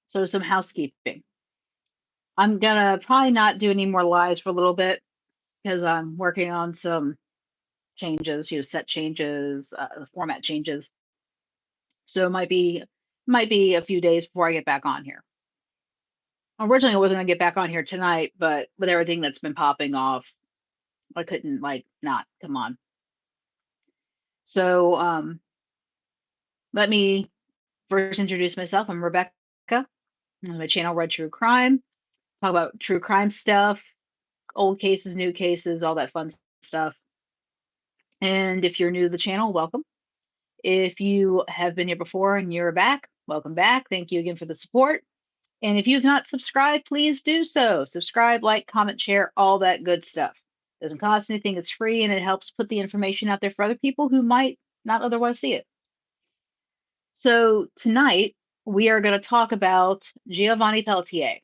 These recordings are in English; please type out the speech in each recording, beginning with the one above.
So some housekeeping. I'm gonna probably not do any more lives for a little bit because I'm working on some changes, set changes, format changes. So it might be a few days before I get back on here. Originally, I wasn't gonna get back on here tonight, but with everything that's been popping off, I couldn't not come on. So let me first introduce myself. I'm Rebecca. On my channel, Red True Crime. Talk about true crime stuff, old cases, new cases, all that fun stuff. And if you're new to the channel, welcome. If you have been here before and you're back, welcome back. Thank you again for the support. And if you've not subscribed, please do so. Subscribe, like, comment, share, all that good stuff. Doesn't cost anything, it's free, and it helps put the information out there for other people who might not otherwise see it. So tonight, we are going to talk about Giovanni Pelletier,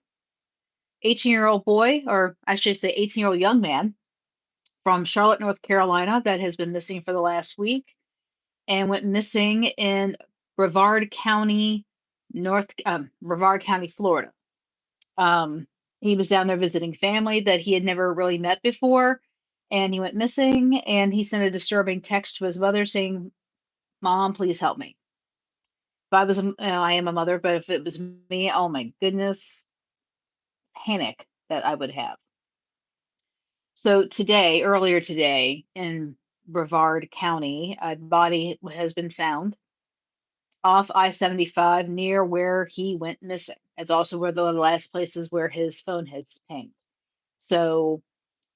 18-year-old boy, or I should say 18-year-old young man from Charlotte, North Carolina, that has been missing for the last week and went missing in Brevard County, Florida. He was down there visiting family that he had never really met before, and he went missing. And he sent a disturbing text to his mother saying, "Mom, please help me." If I was, I am a mother, but if it was me, oh my goodness, panic that I would have. So today, earlier today, in Brevard County, a body has been found off I-75 near where he went missing. It's also where the last places where his phone had pinged. So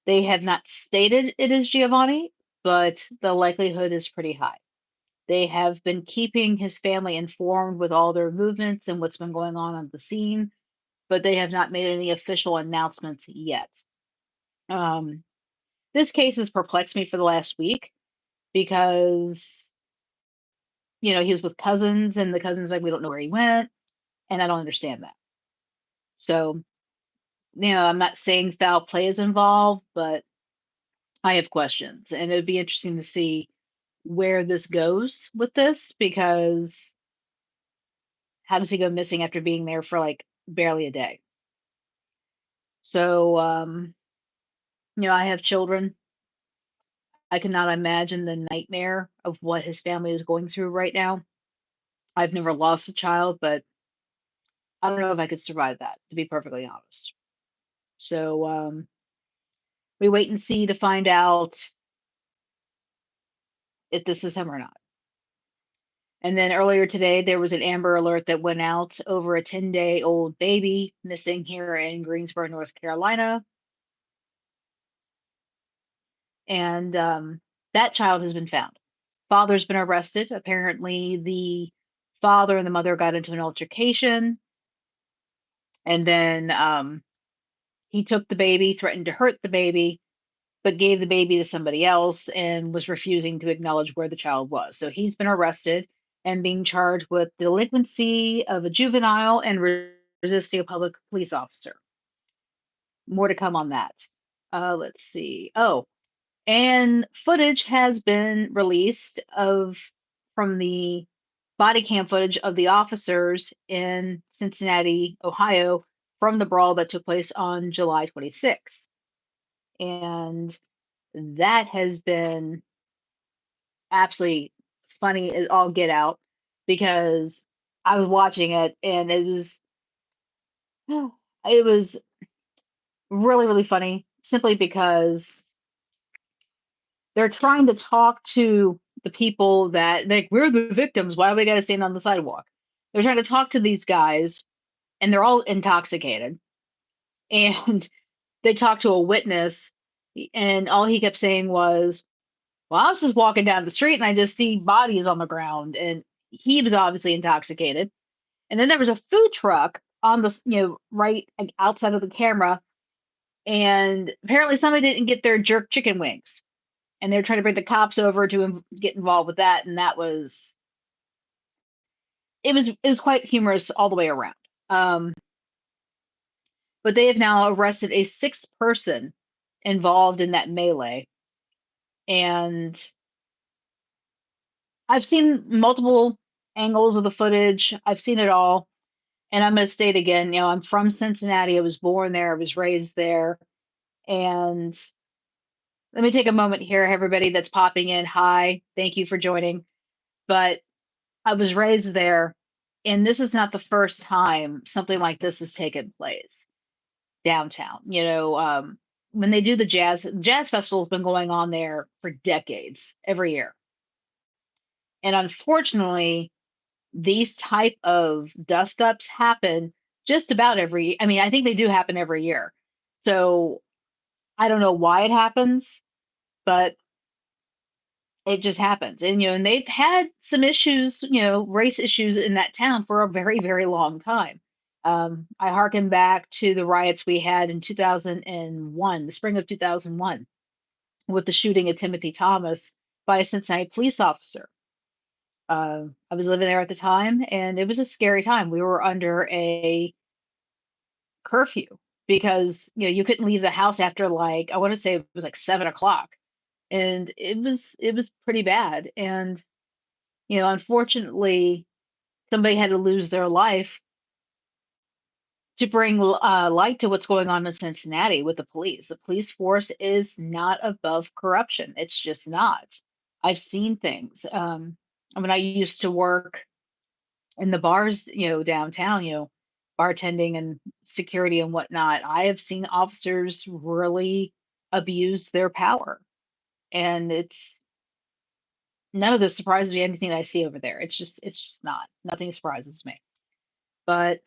they have not stated it is Giovanni, but the likelihood is pretty high. They have been keeping his family informed with all their movements and what's been going on the scene, but they have not made any official announcements yet. This case has perplexed me for the last week because, he was with cousins and the cousins like, we don't know where he went. And I don't understand that. So, I'm not saying foul play is involved, but I have questions. And it'd be interesting to see where this goes with this because how does he go missing after being there for like barely a day? So, I have children. I cannot imagine the nightmare of what his family is going through right now. I've never lost a child, but I don't know if I could survive that, to be perfectly honest. So we wait and see to find out if this is him or not. And then earlier today, there was an Amber Alert that went out over a 10-day-old baby missing here in Greensboro, North Carolina. And that child has been found. Father's been arrested. Apparently, the father and the mother got into an altercation. And then he took the baby, threatened to hurt the baby, but gave the baby to somebody else and was refusing to acknowledge where the child was. So he's been arrested and being charged with delinquency of a juvenile and resisting a public police officer. More to come on that. Let's see. Oh, and footage has been released from the body cam footage of the officers in Cincinnati, Ohio, from the brawl that took place on July 26th. And that has been absolutely funny as all get out because I was watching it and it was really, really funny simply because they're trying to talk to the people that like we're the victims. Why do we got to stand on the sidewalk? They're trying to talk to these guys and they're all intoxicated. And they talked to a witness and all he kept saying was, "Well, I was just walking down the street and I just see bodies on the ground." And he was obviously intoxicated. And then there was a food truck on the, right outside of the camera. And apparently somebody didn't get their jerk chicken wings. And they're trying to bring the cops over to get involved with that. And it was quite humorous all the way around. But they have now arrested a sixth person involved in that melee. And I've seen multiple angles of the footage. I've seen it all. And I'm going to state again, I'm from Cincinnati. I was born there. I was raised there. And let me take a moment here, everybody that's popping in. Hi, thank you for joining. But I was raised there, and this is not the first time something like this has taken place downtown. When they do the jazz festival has been going on there for decades, every year. And unfortunately, these type of dust ups happen just about every, I mean, I think they do happen every year. So I don't know why it happens, but it just happens. And they've had some issues, race issues in that town for a very, very long time. I harken back to the riots we had in 2001, the spring of 2001, with the shooting of Timothy Thomas by a Cincinnati police officer. I was living there at the time, and it was a scary time. We were under a curfew because you couldn't leave the house after, like, I want to say it was like 7 o'clock, and it was pretty bad. And unfortunately, somebody had to lose their life to bring light to what's going on in Cincinnati with the police. The police force is not above corruption. It's just not. I've seen things. When I used to work in the bars, downtown, bartending and security and whatnot, I have seen officers really abuse their power. And it's none of this surprises me, anything that I see over there. It's just not. Nothing surprises me. But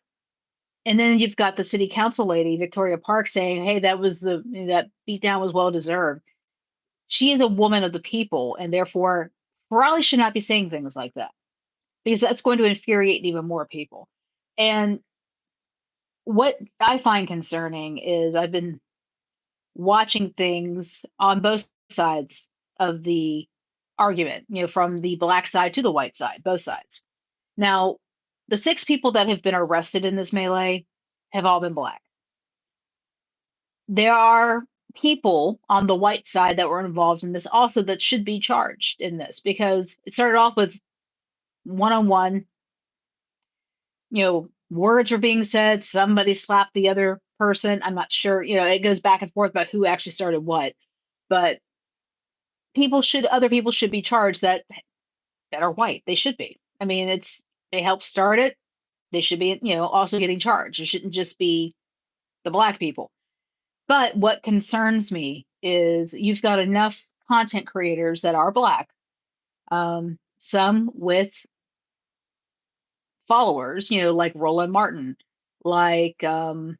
and then you've got the city council lady, Victoria Park, saying, "Hey, that beatdown was well deserved." She is a woman of the people, and therefore probably should not be saying things like that because that's going to infuriate even more people. And what I find concerning is I've been watching things on both sides of the argument, from the black side to the white side, both sides. Now, the 6 people that have been arrested in this melee have all been black. There are people on the white side that were involved in this also that should be charged in this because it started off with one on one, words were being said, somebody slapped the other person. I'm not sure, it goes back and forth about who actually started what, but other people should be charged that are white. They should be. I mean, they helped start it. They should be, also getting charged. It shouldn't just be the black people. But what concerns me is you've got enough content creators that are black, some with followers, like Roland Martin, like Dr.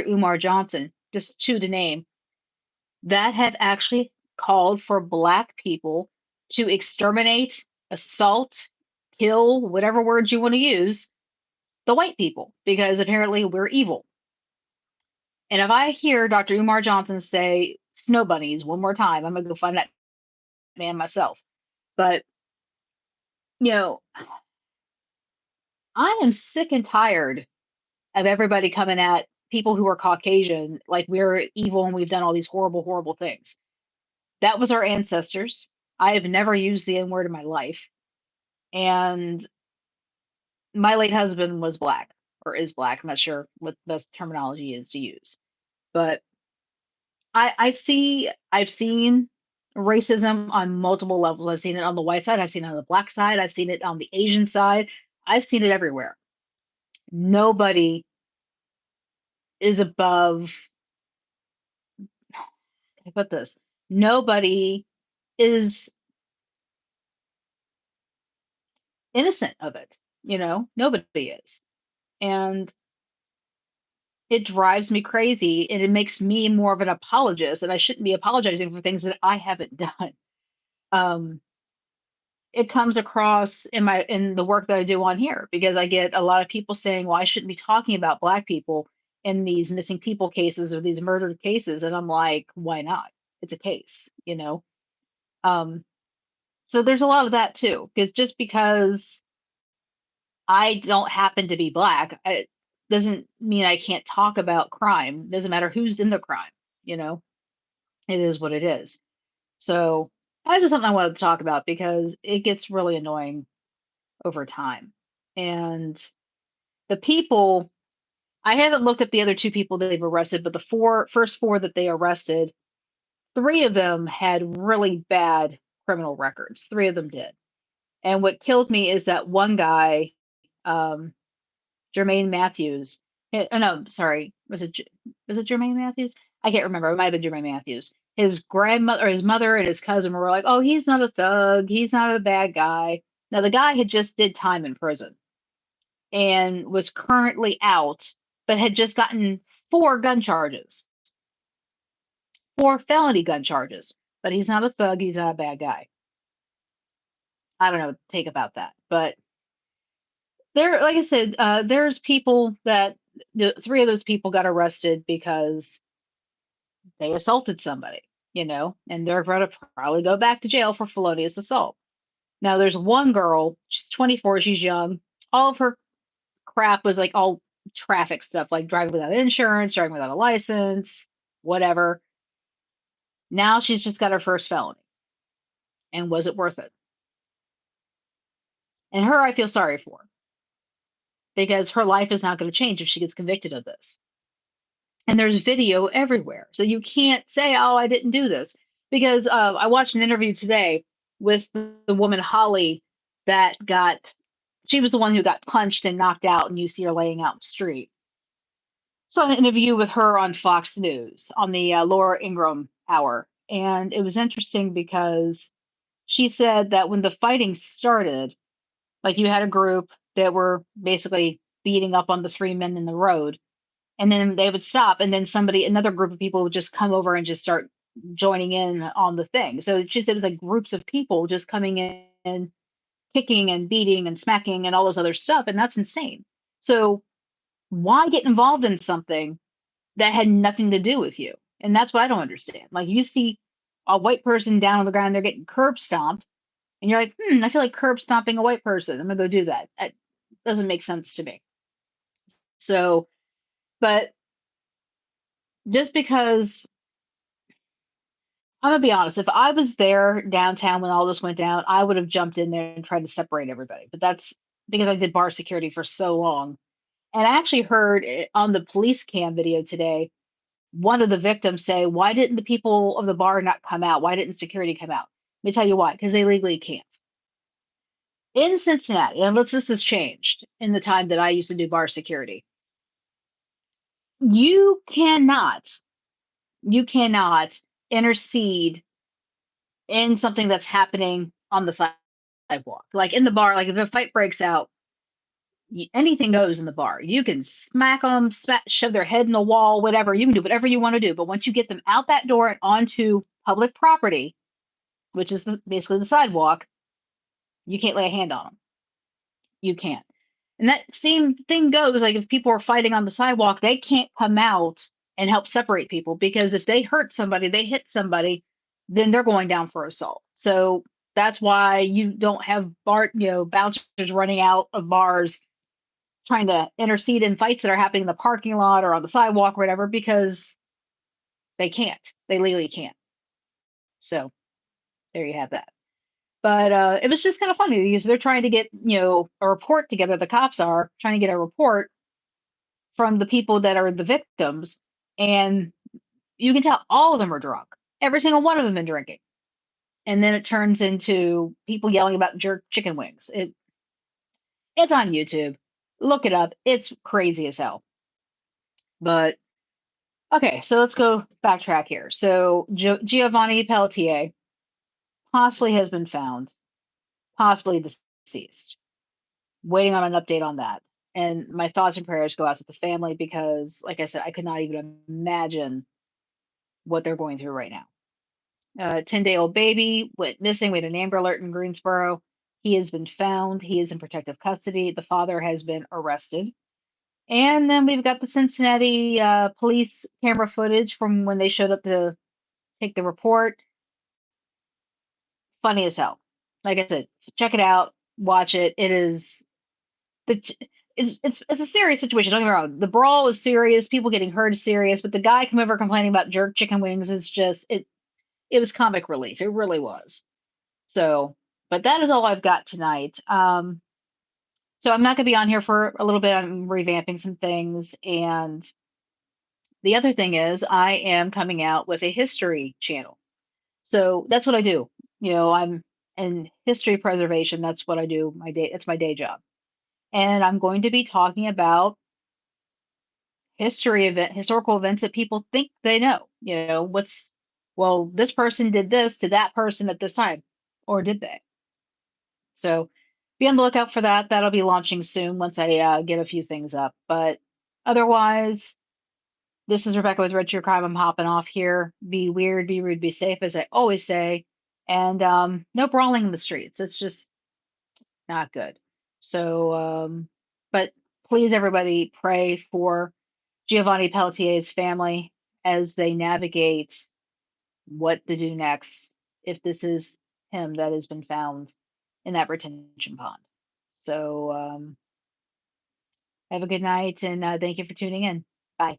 Umar Johnson, just two to name, that have actually called for black people to exterminate, assault, kill, whatever words you want to use, the white people, because apparently we're evil. And if I hear Dr. Umar Johnson say snow bunnies one more time, I'm going to go find that man myself. But, you know, I am sick and tired of everybody coming at people who are Caucasian like we're evil and we've done all these horrible, horrible things. That was our ancestors. I have never used the N word in my life. And my late husband was black or is black. I'm not sure what the best terminology is to use. But I've seen racism on multiple levels. I've seen it on the white side, I've seen it on the black side, I've seen it on the Asian side, I've seen it everywhere. Nobody is above, I put this, nobody is innocent of it. Nobody is. And it drives me crazy and it makes me more of an apologist, and I shouldn't be apologizing for things that I haven't done. Um, it comes across in the work that I do on here because I get a lot of people saying, "Well, I shouldn't be talking about black people in these missing people cases or these murdered cases," and I'm like, "Why not? It's a case." Um, so there's a lot of that too, because just because I don't happen to be black, it doesn't mean I can't talk about crime. Doesn't matter who's in the crime, you know. It is what it is. So that's just something I wanted to talk about because it gets really annoying over time. And The people, I haven't looked at the other two people they've arrested, but the first four that they arrested, three of them had really bad criminal records. Three of them did. And what killed me is that one guy, um, Jermaine Matthews. Oh, no, sorry. Was it Jermaine Matthews? I can't remember. It might have been Jermaine Matthews. His grandmother or his mother and his cousin were like, "Oh, he's not a thug. He's not a bad guy." Now the guy had just did time in prison and was currently out, but had just gotten four gun charges, four felony gun charges. But he's not a thug. He's not a bad guy. I don't know what to take about that, but there, like I said, there's people that three of those people got arrested because they assaulted somebody, and they're going to probably go back to jail for felonious assault. Now, there's one girl, she's 24, she's young. All of her crap was like all traffic stuff, like driving without insurance, driving without a license, whatever. Now she's just got her first felony. And was it worth it? And her, I feel sorry for because her life is not going to change if she gets convicted of this. And there's video everywhere. So you can't say, "Oh, I didn't do this." Because I watched an interview today with the woman Holly she was the one who got punched and knocked out, and you see her laying out in the street. So an interview with her on Fox News on the Laura Ingraham hour. And it was interesting because she said that when the fighting started, like you had a group that were basically beating up on the three men in the road, and then they would stop, and then another group of people would just come over and just start joining in on the thing. So it was like groups of people just coming in, kicking and beating and smacking and all this other stuff, and that's insane. So why get involved in something that had nothing to do with you? And that's what I don't understand. Like, you see a white person down on the ground, they're getting curb stomped, and you're like, I feel like curb stomping a white person. I'm gonna go do that. That doesn't make sense to me. So, but just because, I'm gonna be honest, if I was there downtown when all this went down, I would have jumped in there and tried to separate everybody. But that's because I did bar security for so long. And I actually heard on the police cam video today, one of the victims say, "Why didn't the people of the bar not come out? Why didn't security come out?" Let me tell you why, because they legally can't. In Cincinnati, unless this has changed in the time that I used to do bar security, you cannot, you cannot intercede in something that's happening on the sidewalk. Like in the bar, like if a fight breaks out, anything goes in the bar. You can smack them, shove their head in the wall, whatever. You can do whatever you want to do. But once you get them out that door and onto public property, which is basically the sidewalk, you can't lay a hand on them. You can't. And that same thing goes, like if people are fighting on the sidewalk, they can't come out and help separate people, because if they hurt somebody, they hit somebody, then they're going down for assault. So that's why you don't have bouncers running out of bars trying to intercede in fights that are happening in the parking lot or on the sidewalk or whatever, because they can't. They legally can't. So there you have that. But it was just kind of funny because they're trying to get, a report together. The cops are trying to get a report from the people that are the victims, and you can tell all of them are drunk. Every single one of them been drinking. And then it turns into people yelling about jerk chicken wings. It's on YouTube. Look it up. It's crazy as hell. But okay, so let's go backtrack here. So Giovanni Pelletier possibly has been found, possibly deceased. Waiting on an update on that. And my thoughts and prayers go out to the family because, like I said, I could not even imagine what they're going through right now. 10-day-old baby went missing. We had an Amber Alert in Greensboro. He has been found. He is in protective custody. The father has been arrested. And then we've got the Cincinnati police camera footage from when they showed up to take the report. Funny as hell. Like I said, check it out, watch it. It is it's a serious situation. Don't get me wrong. The brawl is serious. People getting hurt is serious. But the guy come over complaining about jerk chicken wings is just it. It was comic relief. It really was. So, but that is all I've got tonight. So I'm not going to be on here for a little bit. I'm revamping some things. And the other thing is, I am coming out with a history channel. So that's what I do. I'm in history preservation. That's what I do. It's my day job. And I'm going to be talking about historical events that people think they know. Well, this person did this to that person at this time, or did they? So be on the lookout for that. That'll be launching soon once I get a few things up. But otherwise, this is Rebecca with Red True Crime. I'm hopping off here. Be weird, be rude, be safe, as I always say. And no brawling in the streets. It's just not good. So, but please, everybody, pray for Giovanni Pelletier's family as they navigate what to do next if this is him that has been found in that retention pond. So, have a good night and thank you for tuning in. Bye.